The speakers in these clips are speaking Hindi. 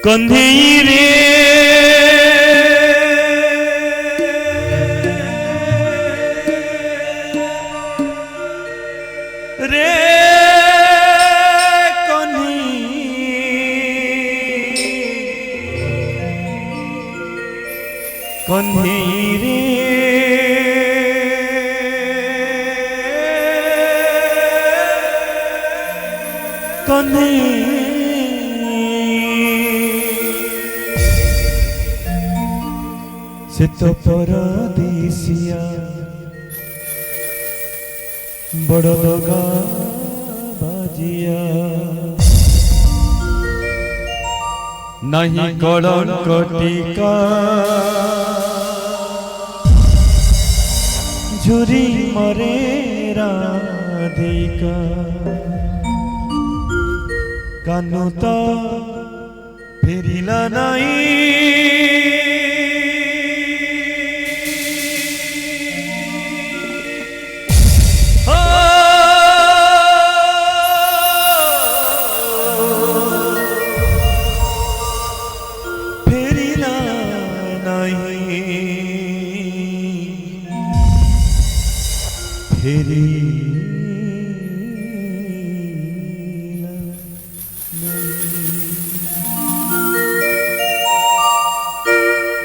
कन्हई रे रे कन्हई रे कन्हई से तो परदेसिया बड़ दगा बाजिया नहीं कलंक टीका झुरी मरे राधिका कानू तो फेरिला नहीं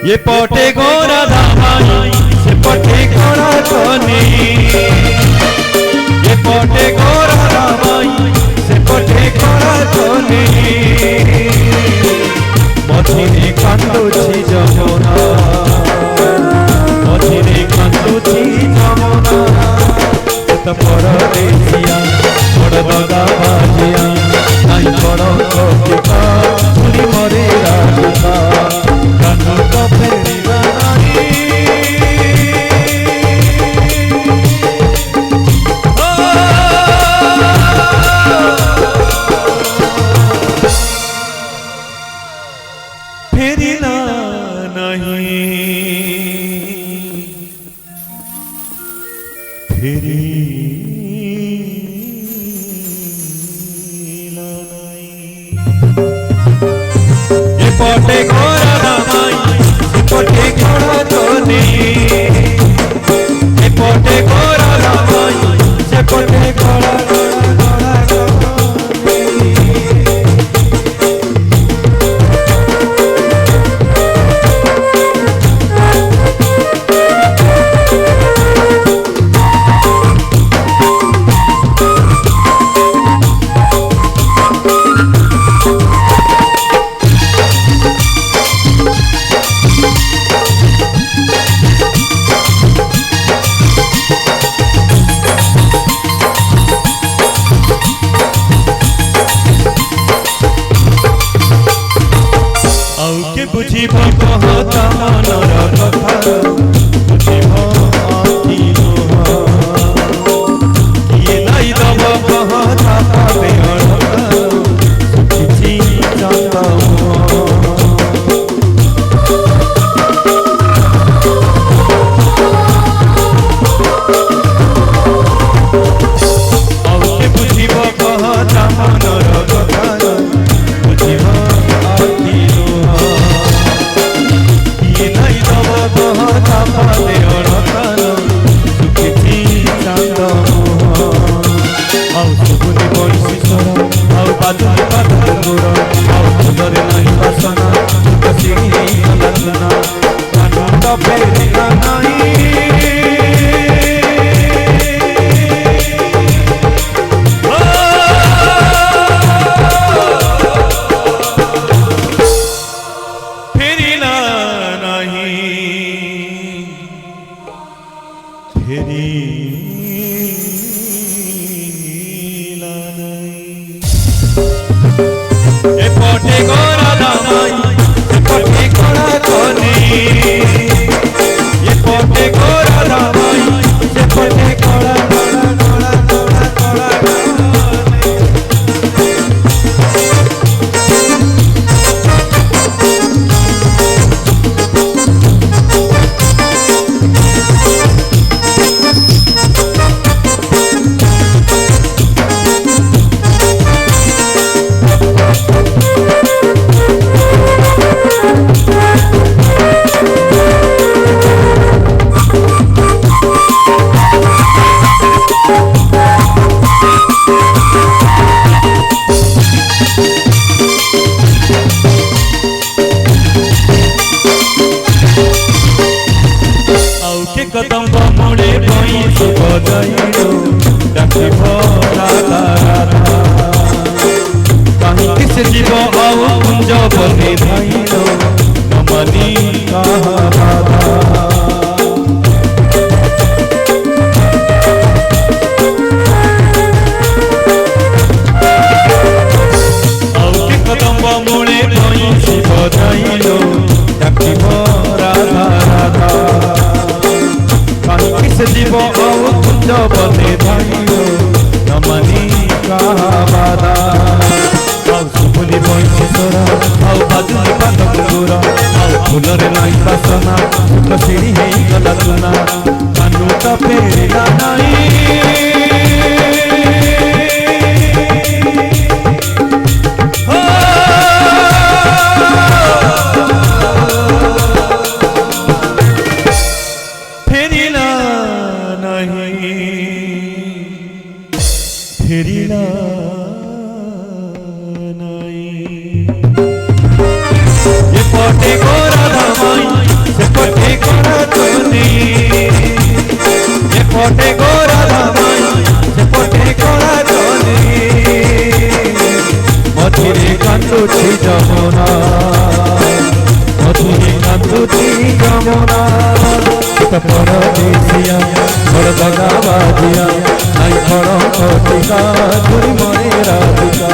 ये पटे गोरा धामाई से पटे गोरा कोनी ये पटे गोरा धामाई से पटे गोरा कोनी मझिरे कांदुची जमुना मझिरे कांदुची जमुना तो परदेसिया बड़ दगा बाजिया नहीं बड़ कटिका झुरी मरे राधिका कानू तो फेरिला नहीं फेरिला नहीं ये पटे गोरा धामाई पटे गोरा कोनी ये पटे गोरा धामाई से पटे गोरा गोरा बुझी कहता मनर कथा बुझिब आखि किए नहीं दब कहता पावे किसी जाता औके बुझिब कहता मनर कथा बुझिब आखि ये पटे गोरा धामाई से पटे गोरा कोनी ये पटे गोरा धामाई से पटे गोरा गोरा गोरा गोरा गोरा ବଜାଇଲ ଡାକିବ ରାଧା ରାଧା କାହିଁକି ସେ ଯିବ ଆଉ କୁଞ୍ଜ ବନି ଧାଇଲ ନ ମାନି କାହା ବାଧା बजाइलो डाकिब राधा राधा काहिंकी से जीव आउ कुंज बने धाइलो न मानी काहा बाधा आउ सुपुनी बइछे तोरा आउ बाजुनी पाद कुकुरा आउ फुलरे नाई बासना फुल सीढ़ी हेई गला चुना कानुटा फेरिला नाई फेरिला नहीं ये पटे गोरा धामाई से पटे गोरा चोनी ये पटे गोरा धामाई से पटे गोरा चोनी मधुरे कांदुची जमुना मधुरे कांदुची जमुना परदेसिया बड़ दगा बाजिया आई बड़ कटिका तुरी मरे राधिका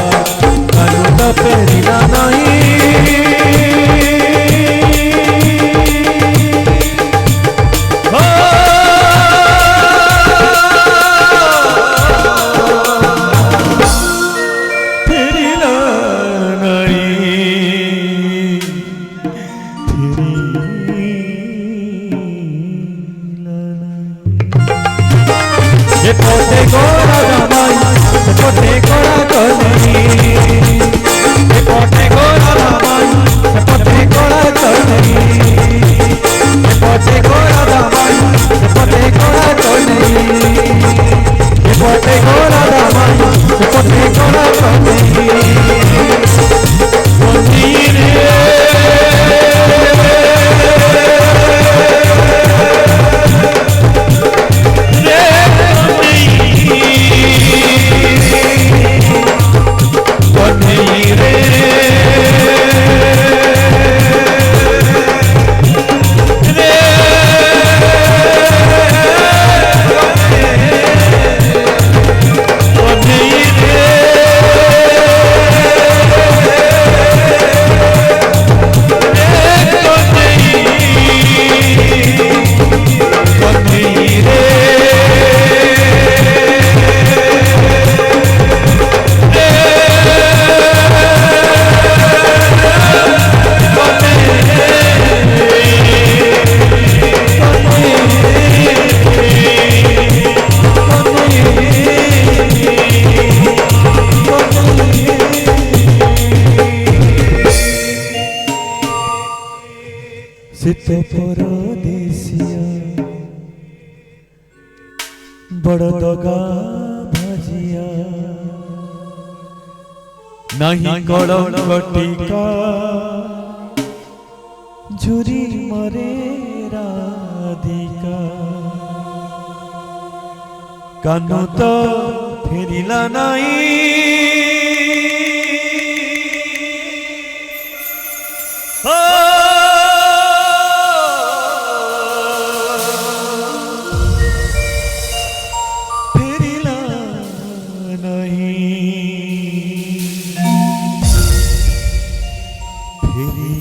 कानुटा फेरिला नहीं फेरिला नहीं ये पोटे गोरा धामाई ये पोटे गोरा चोनी ये पोटे गोरा धामाई ये पोटे गोरा चोनी ये पोटे गोरा धामाई ये पोटे गोरा चोनी ये पोटे गोरा धामाई ये पोटे गोरा चोनी सिते परदेसिया बड़ दगा भाजिया नहीं कलम कटिका झुरी मरे राधिका कानु तो फेरिला नहीं नहीं फेरी